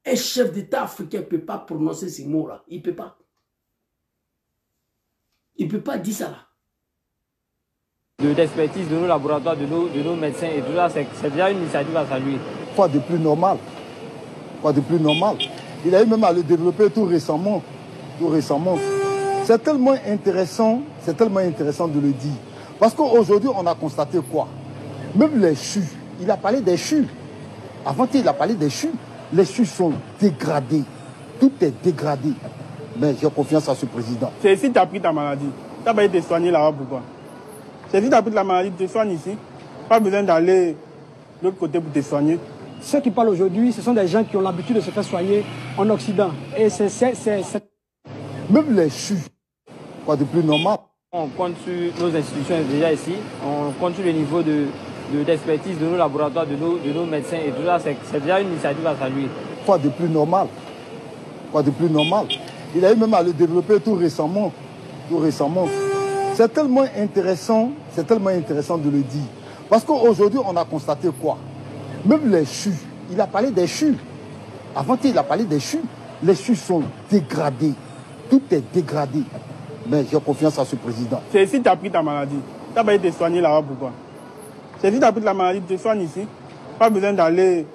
Un chef d'État africain ne peut pas prononcer ces mots-là. Il ne peut pas. Il ne peut pas dire ça là. D'expertise de nos laboratoires, de nos médecins et tout ça, c'est déjà une initiative à saluer. Quoi de plus normal? Quoi de plus normal? Il a eu même à le développer tout récemment. Tout récemment. C'est tellement intéressant de le dire. Parce qu'aujourd'hui, on a constaté quoi? Même les CHU, il a parlé des CHU. Avant, il a parlé des CHU. Les CHU sont dégradés. Tout est dégradé. Mais j'ai confiance à ce président. C'est si tu as pris ta maladie. Tu n'as pas été soigné là-bas, pourquoi? C'est si tu as pris la maladie, tu te soignes ici. Pas besoin d'aller de l'autre côté pour te soigner. Ceux qui parlent aujourd'hui, ce sont des gens qui ont l'habitude de se faire soigner en Occident. Et Même les CHU, quoi de plus normal? On compte sur nos institutions déjà ici. On compte sur le niveau d'expertise de nos laboratoires, de nos médecins et tout ça. C'est déjà une initiative à saluer. Quoi de plus normal? Quoi de plus normal? Il a eu même à le développer tout récemment. Tout récemment. C'est tellement intéressant de le dire. Parce qu'aujourd'hui, on a constaté quoi? Même les CHU, il a parlé des CHU. Avant, il a parlé des CHU. Les CHU sont dégradés. Tout est dégradé. Mais j'ai confiance à ce président. C'est si tu as pris ta maladie. Tu n'as pas été soigné là-bas, pourquoi? C'est si tu as pris la maladie, tu te soignes ici. Pas besoin d'aller de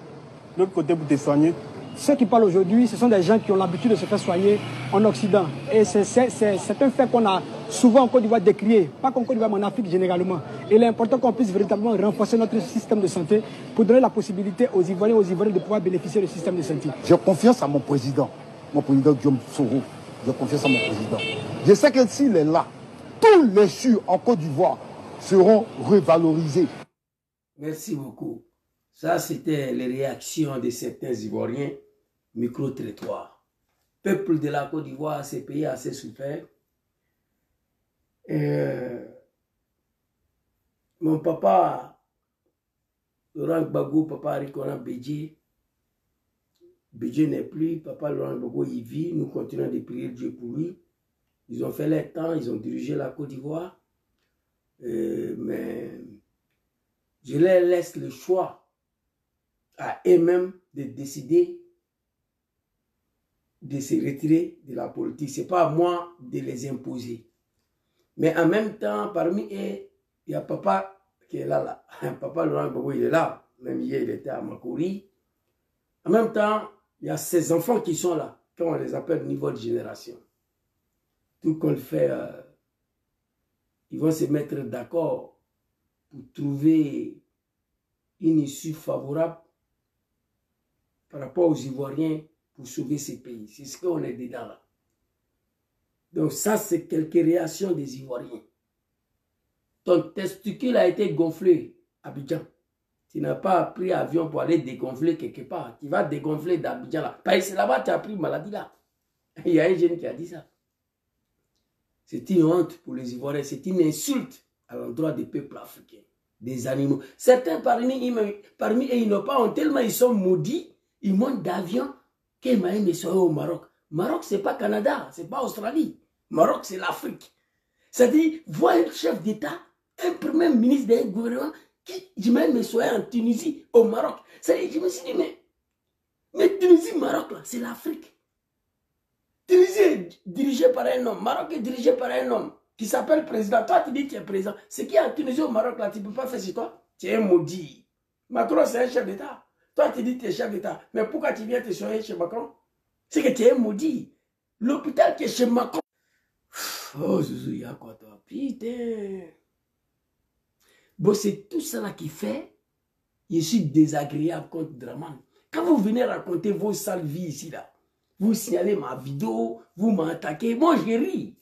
l'autre côté pour te soigner. Ceux qui parlent aujourd'hui, ce sont des gens qui ont l'habitude de se faire soigner en Occident. Et c'est un fait qu'on a souvent en Côte d'Ivoire décrié, pas qu'en Côte d'Ivoire, mais en Afrique généralement. Et il est important qu'on puisse véritablement renforcer notre système de santé pour donner la possibilité aux Ivoiriens de pouvoir bénéficier du système de santé. J'ai confiance à mon président Guillaume Soro. J'ai confiance à mon président. Je sais que s'il est là, tous les CHU en Côte d'Ivoire seront revalorisés. Merci beaucoup. Ça, c'était les réactions de certains Ivoiriens micro-territoires. Peuple de la Côte d'Ivoire, ces pays assez souffert. Mon papa, Laurent Gbagbo, papa Rikona Bédié n'est plus, papa Laurent Gbagbo, il vit, nous continuons de prier Dieu pour lui. Ils ont fait leur temps, ils ont dirigé la Côte d'Ivoire. Mais je leur laisse le choix à eux-mêmes de décider de se retirer de la politique. Ce n'est pas à moi de les imposer. Mais en même temps, parmi eux, il y a papa qui est là. Papa Laurent Gbagbo, il est là. Même hier, il était à Makori. En même temps, il y a ces enfants qui sont là, comme on les appelle niveau de génération. Tout qu'on le fait, ils vont se mettre d'accord pour trouver une issue favorable par rapport aux Ivoiriens pour sauver ces pays. C'est ce qu'on est dedans là. Donc ça, c'est quelques réactions des Ivoiriens. Ton testicule a été gonflé à Abidjan. Tu n'as pas pris avion pour aller dégonfler quelque part. Tu vas dégonfler d'Abidjan là. Parce que c'est là-bas que tu as pris maladie là. Il y a un jeune qui a dit ça. C'est une honte pour les Ivoiriens. C'est une insulte à l'endroit des peuples africains, des animaux. Certains parmi eux, ils n'ont pas honte. Tellement ils sont maudits. Ils montent d'avion. Qu'ils soient au Maroc. Maroc, ce n'est pas Canada. Ce n'est pas Australie. Maroc, c'est l'Afrique. C'est-à-dire, voir un chef d'État, un premier ministre d'un gouvernement, qui me soit en Tunisie, au Maroc. C'est-à-dire, je me suis dit, mais Tunisie, Maroc, là, c'est l'Afrique. Tunisie est dirigée par un homme. Maroc est dirigé par un homme qui s'appelle président. Toi, tu dis que tu es président. Ce qui est en Tunisie, au Maroc, là, tu ne peux pas faire sur toi. Tu es un maudit. Macron, c'est un chef d'État. Toi, tu dis que tu es chef d'État. Mais pourquoi tu viens te soigner chez Macron? C'est que tu es un maudit. L'hôpital qui est chez Macron. Oh, Zouzou, il y a quoi, toi? Putain. Bon, c'est tout ça là qui fait. Je suis désagréable contre Draman. Quand vous venez raconter vos sales vies ici, là, vous signalez ma vidéo, vous m'attaquez. Moi, je ris.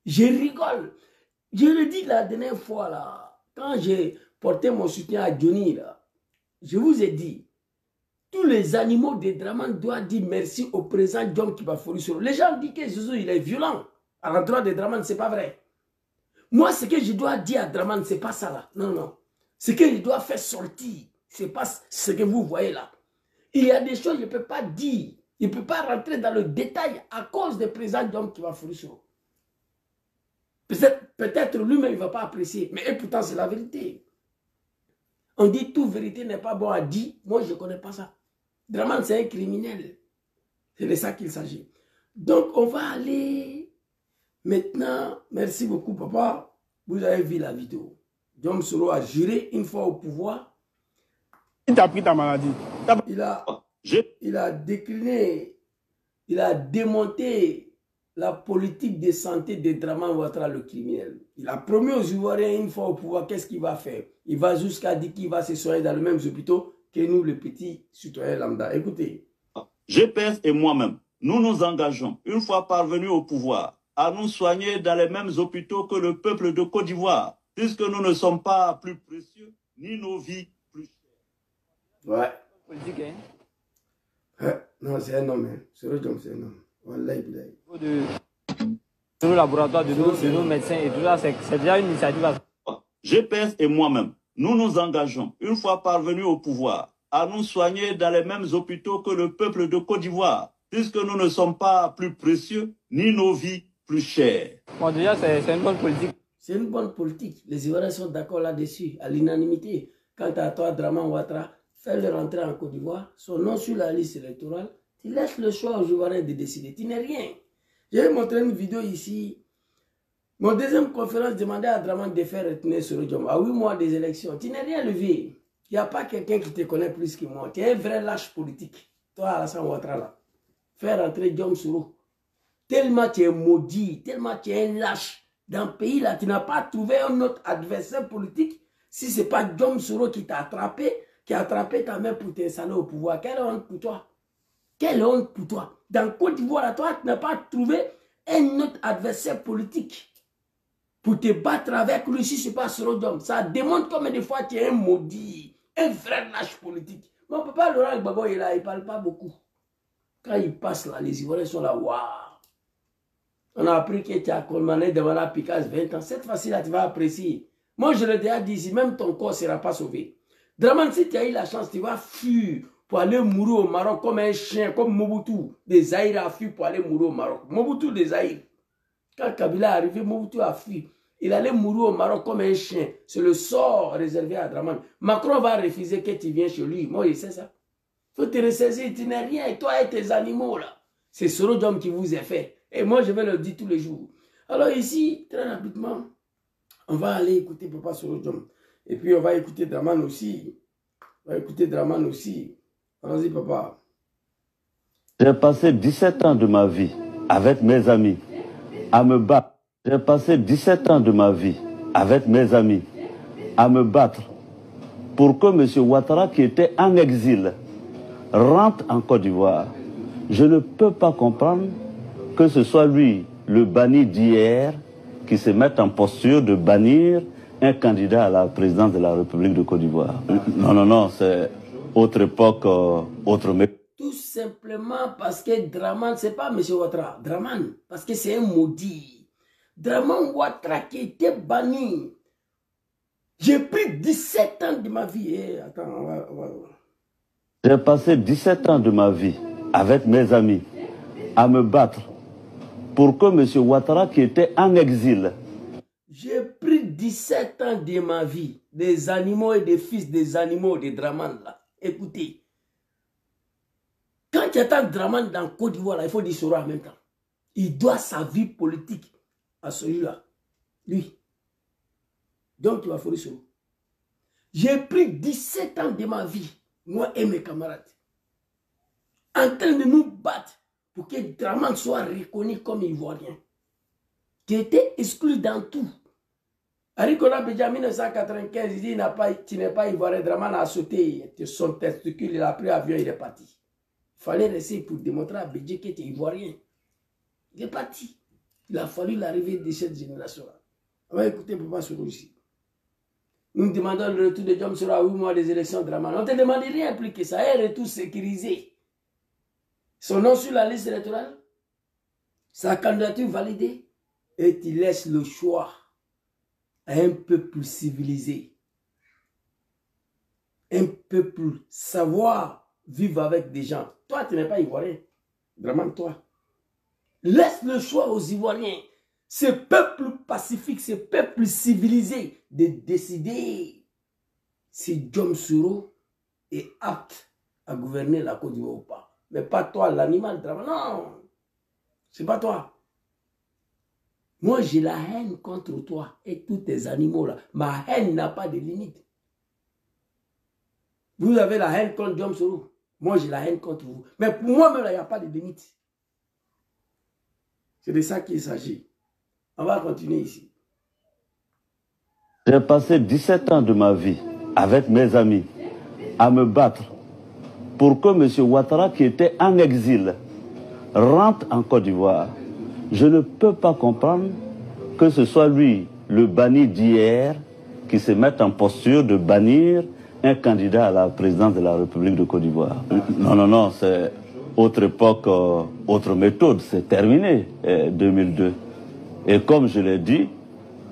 Je rigole. Je le dis la dernière fois, là, quand j'ai porté mon soutien à Johnny, là, je vous ai dit, tous les animaux de Draman doivent dire merci au président John Kibaforisoro. Les gens disent que Zouzou, il est violent. À l'endroit de Draman, ce n'est pas vrai. Moi, ce que je dois dire à Draman, ce n'est pas ça là. Non, non. Ce que je dois faire sortir, ce n'est pas ce que vous voyez là. Il y a des choses que je ne peux pas dire. Il ne peut pas rentrer dans le détail à cause du président John Kibaforisoro. Peut-être lui-même, il ne va pas apprécier. Mais pourtant, c'est la vérité. On dit toute vérité n'est pas bon à dire. Moi, je ne connais pas ça. Draman, c'est un criminel. C'est de ça qu'il s'agit. Donc, on va aller maintenant. Merci beaucoup, papa. Vous avez vu la vidéo. Djom Soro a juré une fois au pouvoir. Il t'a pris ta maladie. Il a décliné, il a démonté la politique de santé de Draman Ouattara, le criminel. Il a promis aux Ivoiriens une fois au pouvoir, qu'est-ce qu'il va faire? Il va jusqu'à dire qu'il va se soigner dans les mêmes hôpitaux que nous, les petits citoyens lambda. Écoutez. GPS et moi-même, nous nous engageons, une fois parvenus au pouvoir, à nous soigner dans les mêmes hôpitaux que le peuple de Côte d'Ivoire, puisque nous ne sommes pas plus précieux, ni nos vies plus chères. Ouais. Politique, hein? Non, c'est un homme. C'est un homme. Wallahi. De nos laboratoires, de nos médecins et tout ça, c'est déjà une initiative. GPS et moi-même, nous nous engageons, une fois parvenus au pouvoir, à nous soigner dans les mêmes hôpitaux que le peuple de Côte d'Ivoire, puisque nous ne sommes pas plus précieux, ni nos vies plus chères. Bon, déjà, c'est une bonne politique. C'est une bonne politique. Les Ivoiriens sont d'accord là-dessus, à l'unanimité. Quant à toi, Draman Ouattara, fais-le rentrer en Côte d'Ivoire, son nom sur la liste électorale, tu laisses le choix aux Ivoiriens de décider. Tu n'es rien. J'ai montré une vidéo ici. Mon deuxième conférence demandait à Draman de faire retenir Soro Djom à 8 mois des élections. Tu n'es rien levé. Il n'y a pas quelqu'un qui te connaît plus que moi. Tu es un vrai lâche politique. Toi, Alassane Ouattara, là. Faire rentrer Djom Soro. Tellement tu es maudit, tellement tu es un lâche. Dans le pays, là, tu n'as pas trouvé un autre adversaire politique. Si ce n'est pas Djom Soro qui t'a attrapé, qui a attrapé ta main pour t'installer au pouvoir. Quelle honte pour toi. Quelle honte pour toi. Dans Côte d'Ivoire, toi, tu n'as pas trouvé un autre adversaire politique pour te battre avec lui si ce n'est pas Soro Djom. Ça démontre combien de fois tu es un maudit, un vrai lâche politique. Mon papa Laurent Gbagbo est là, il ne parle pas beaucoup. Quand il passe là, les Ivoiriens sont là, waouh. On a appris que tu as commandé devant la Picasse 20 ans. Cette fois-ci-là, tu vas apprécier. Moi, je l'ai déjà dit ici, même ton corps ne sera pas sauvé. Draman, si tu as eu la chance, tu vas fuir pour aller mourir au Maroc comme un chien, comme Mobutu. Des Zaïre a fui pour aller mourir au Maroc. Mobutu des Zaïre. Quand Kabila est arrivé, Mobutu a fui. Il allait mourir au Maroc comme un chien. C'est le sort réservé à Draman. Macron va refuser que tu viennes chez lui. Moi, il sait ça. Il faut te ressaisir. Tu n'es rien. Toi et tes animaux, là. C'est Soro Djom qui vous a fait. Et moi, je vais le dire tous les jours. Alors ici, très rapidement, on va aller écouter Papa Soro Djom. Et puis, on va écouter Draman aussi. On va écouter Draman aussi. Allons-y, papa. J'ai passé 17 ans de ma vie avec mes amis à me battre. J'ai passé 17 ans de ma vie avec mes amis à me battre pour que M. Ouattara, qui était en exil, rentre en Côte d'Ivoire. Je ne peux pas comprendre que ce soit lui, le banni d'hier, qui se mette en posture de bannir un candidat à la présidence de la République de Côte d'Ivoire. Non, c'est autre époque, autre méthode. Tout simplement parce que Draman, ce n'est pas M. Ouattara, Draman, parce que c'est un maudit. Draman Ouattara qui était banni. J'ai pris 17 ans de ma vie. Attends, on va. J'ai passé 17 ans de ma vie avec mes amis à me battre pour que M. Ouattara, qui était en exil. J'ai pris 17 ans de ma vie, des animaux et des fils des animaux de Draman là. Écoutez, quand tu attends Draman dans Côte d'Ivoire, il faut dire Soro en même temps. Il doit sa vie politique à celui-là. Lui. Donc tu vas faire Soro. J'ai pris 17 ans de ma vie, moi et mes camarades, en train de nous battre pour que Draman soit reconnu comme Ivoirien. Tu étais exclu dans tout. Arikola Bédia en 1995, il dit tu n'es pas Ivoirien. Draman a sauté son testicule, il a pris l'avion, il est parti. Il fallait rester pour démontrer à Bédia qu'il était Ivoirien. Il est parti. Il a fallu l'arrivée de cette génération-là. On va écouter Papa Soro ici. Nous demandons le retour de Djom Soro à 8 mois des élections de Draman. On ne te demande rien plus que ça. Un retour sécurisé. Son nom sur la liste électorale, sa candidature validée, et tu laisses le choix à un peuple civilisé, un peuple savoir vivre avec des gens. Toi, tu n'es pas Ivoirien. Vraiment, toi. Laisse le choix aux Ivoiriens, ce peuple pacifique, ce peuple civilisé, de décider si Djom Soro est apte à gouverner la Côte d'Ivoire ou pas. Mais pas toi, l'animal Dramane. Non, c'est pas toi. Moi, j'ai la haine contre toi et tous tes animaux là. Ma haine n'a pas de limite. Vous avez la haine contre Diom Soro. Moi, j'ai la haine contre vous. Mais pour moi-même, il n'y a pas de limite. C'est de ça qu'il s'agit. On va continuer ici. J'ai passé 17 ans de ma vie avec mes amis à me battre pour que M. Ouattara, qui était en exil, rentre en Côte d'Ivoire. Je ne peux pas comprendre que ce soit lui, le banni d'hier, qui se mette en posture de bannir un candidat à la présidence de la République de Côte d'Ivoire. Non, non, non, c'est autre époque, autre méthode, c'est terminé, 2002. Et comme je l'ai dit,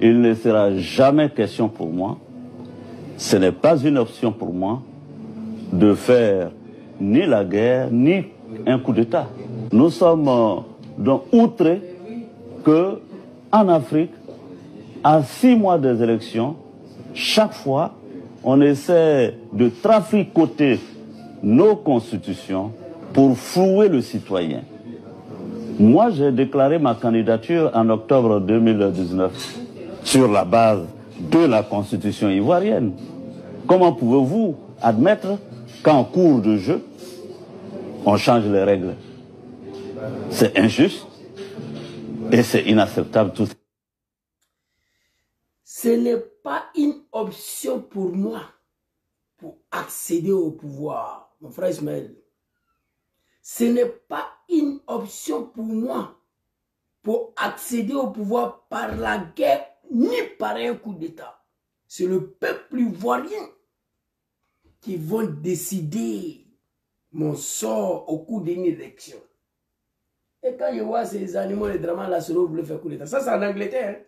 il ne sera jamais question pour moi, ce n'est pas une option pour moi, de faire ni la guerre, ni un coup d'État. Nous sommes donc outrés que, en Afrique, à 6 mois des élections, chaque fois, on essaie de traficoter nos constitutions pour flouer le citoyen. Moi, j'ai déclaré ma candidature en octobre 2019 sur la base de la constitution ivoirienne. Comment pouvez-vous admettre qu'en cours de jeu, on change les règles? C'est injuste et c'est inacceptable tout ça. Ce n'est pas une option pour moi pour accéder au pouvoir, mon frère Ismaël. Ce n'est pas une option pour moi pour accéder au pouvoir par la guerre ni par un coup d'État. C'est le peuple ivoirien qui va décider mon sort au cours d'une élection. Et quand je vois ces animaux, les dramas, là, Soro voulait faire coup d'État. Ça, c'est en Angleterre. Hein?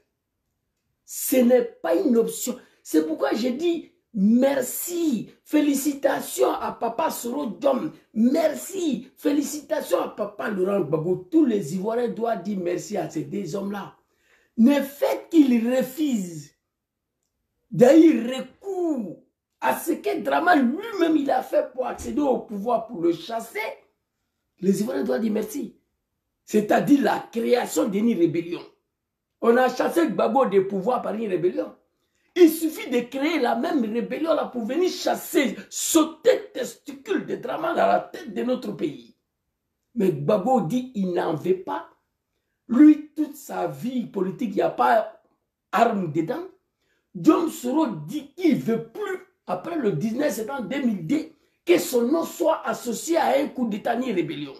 Ce n'est pas une option. C'est pourquoi je dis merci, félicitations à Papa Soro Diom, merci, félicitations à Papa Laurent Gbagbo. Tous les Ivoiriens doivent dire merci à ces deux hommes-là. Le fait qu'ils refusent d'ailleurs recours à ce que Dramane lui-même il a fait pour accéder au pouvoir, pour le chasser, les Ivoiriens doivent dire merci. C'est-à-dire la création d'une rébellion. On a chassé Gbagbo des pouvoirs par une rébellion. Il suffit de créer la même rébellion là pour venir chasser, sauter testicules de Dramane à la tête de notre pays. Mais Gbagbo dit qu'il n'en veut pas. Lui, toute sa vie politique, il n'y a pas d'armes dedans. Diom Soro dit qu'il ne veut plus, après le 19 septembre 2002, que son nom soit associé à un coup d'État ni rébellion.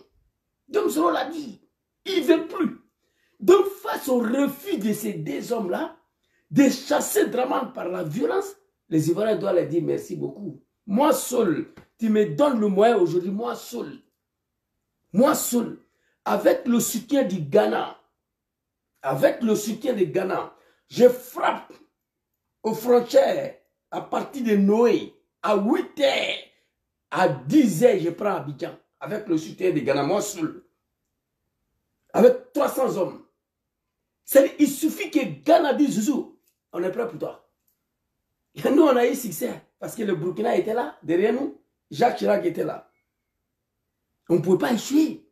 Diom Soro l'a dit. Il ne veut plus. Donc, face au refus de ces deux hommes-là, de chasser Dramane par la violence, les Ivoiriens doivent leur dire merci beaucoup. Moi seul, tu me donnes le moyen aujourd'hui, moi seul, avec le soutien du Ghana, je frappe aux frontières à partir de Noé, à 8 h, à 10 h, je prends Abidjan, avec le soutien du Ghana, moi seul, avec 300 hommes. Il suffit que Ghana dise Zouzou, on est prêt pour toi. Et nous, on a eu succès parce que le Burkina était là, derrière nous. Jacques Chirac était là. On ne pouvait pas échouer.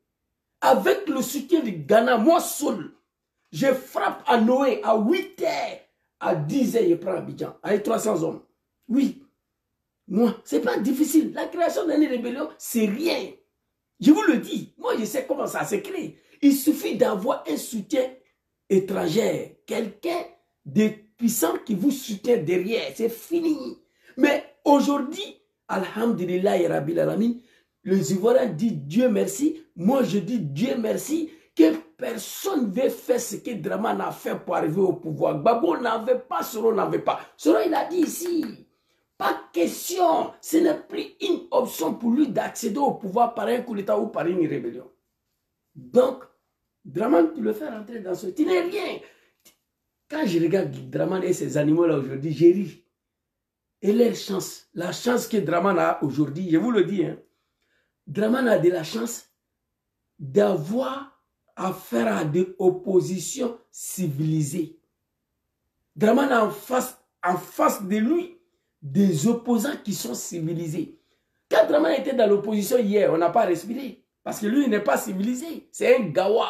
Avec le soutien du Ghana, moi seul, je frappe à Noé à 8 h, à 10 h, je prends Abidjan, avec 300 hommes. Oui, moi, ce n'est pas difficile. La création d'une rébellion, c'est rien. Je vous le dis, moi, je sais comment ça se crée. Il suffit d'avoir un soutien étranger, quelqu'un de puissant qui vous soutient derrière, c'est fini. Mais aujourd'hui, alhamdulillah et rabbil alamin, les Ivoiriens disent Dieu merci, moi je dis Dieu merci, que personne ne veut faire ce que Dramane a fait pour arriver au pouvoir. Gbagbo n'avait pas, Soro n'avait pas. Soro il a dit ici, pas question, ce n'est plus une option pour lui d'accéder au pouvoir par un coup d'État ou par une rébellion. Donc, Dramane, tu le fais rentrer dans ce... Tu n'es rien. Quand je regarde Dramane et ces animaux-là aujourd'hui, j'ai ri. Et leur chance, la chance que Dramane a aujourd'hui, je vous le dis, hein, Dramane a de la chance d'avoir affaire à des oppositions civilisées. Dramane a en face de lui des opposants qui sont civilisés. Quand Dramane était dans l'opposition hier, on n'a pas respiré. Parce que lui, il n'est pas civilisé. C'est un gawa.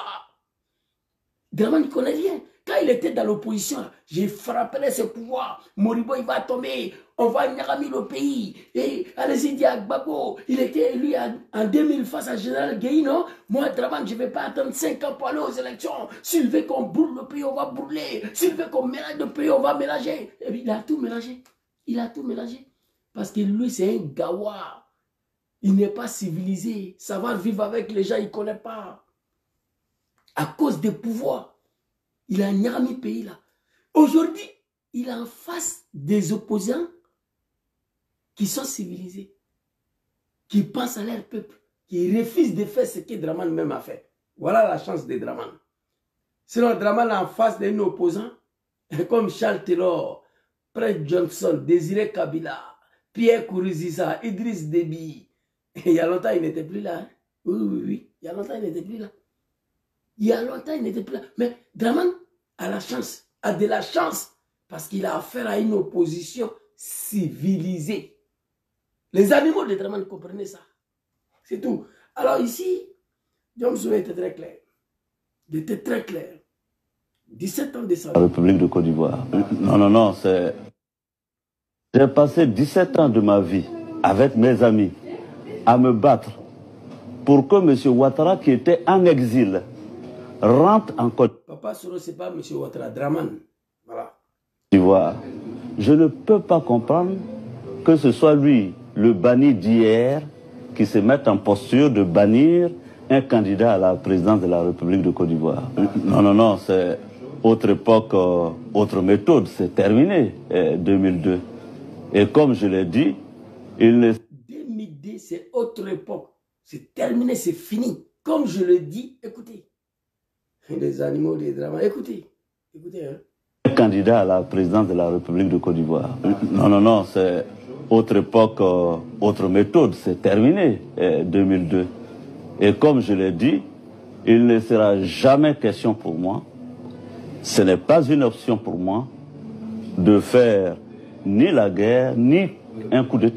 Dramane ne connaît rien. Quand il était dans l'opposition, j'ai frappé ses pouvoirs. Moribo, il va tomber. On va nyagami le pays. Et allez-y, Gbagbo, il était élu en 2000 face à Général Guéino. Moi, Dramane, je ne vais pas attendre 5 ans pour aller aux élections. S'il veut qu'on brûle le pays, on va brûler. S'il veut qu'on mélange le pays, on va mélanger. Et puis, il a tout mélangé. Il a tout mélangé. Parce que lui, c'est un gawa. Il n'est pas civilisé. Savoir vivre avec les gens, il ne connaît pas. À cause des pouvoirs. Il a nyagami le pays là. Aujourd'hui, il est en face des opposants qui sont civilisés, qui pensent à leur peuple, qui refusent de faire ce que Dramane même a fait. Voilà la chance de Dramane. Sinon, Dramane en face d'un opposant, comme Charles Taylor, Fred Johnson, Désiré Kabila, Pierre Kourouziza, Idriss Déby. Il y a longtemps, il n'était plus là. Hein? Oui. Il y a longtemps, il n'était plus là. Il y a longtemps, il n'était plus là. Mais Dramane a la chance, a de la chance, parce qu'il a affaire à une opposition civilisée. Les animaux de Dramane comprenaient ça. C'est tout. Alors ici, Diom Sowe était très clair. Il était très clair. 17 ans de sa vie. La République de Côte d'Ivoire. Non, c'est... J'ai passé 17 ans de ma vie avec mes amis à me battre pour que M. Ouattara, qui était en exil, rentre en Côte Papa Soro, ce n'est pas M. Ouattara, Dramane. Voilà. d'Ivoire. Je ne peux pas comprendre que ce soit lui, le banni d'hier, qui se mette en posture de bannir un candidat à la présidence de la République de Côte d'Ivoire. Non, c'est autre époque, autre méthode, c'est terminé, 2002. Et comme je l'ai dit, il ne... 2002, c'est autre époque. C'est terminé, c'est fini. Comme je le dis, écoutez. Les animaux des dramas, écoutez. Hein. Candidat à la présidence de la République de Côte d'Ivoire. Non, c'est autre époque, autre méthode, c'est terminé, 2002. Et comme je l'ai dit, il ne sera jamais question pour moi, ce n'est pas une option pour moi, de faire ni la guerre, ni un coup d'État.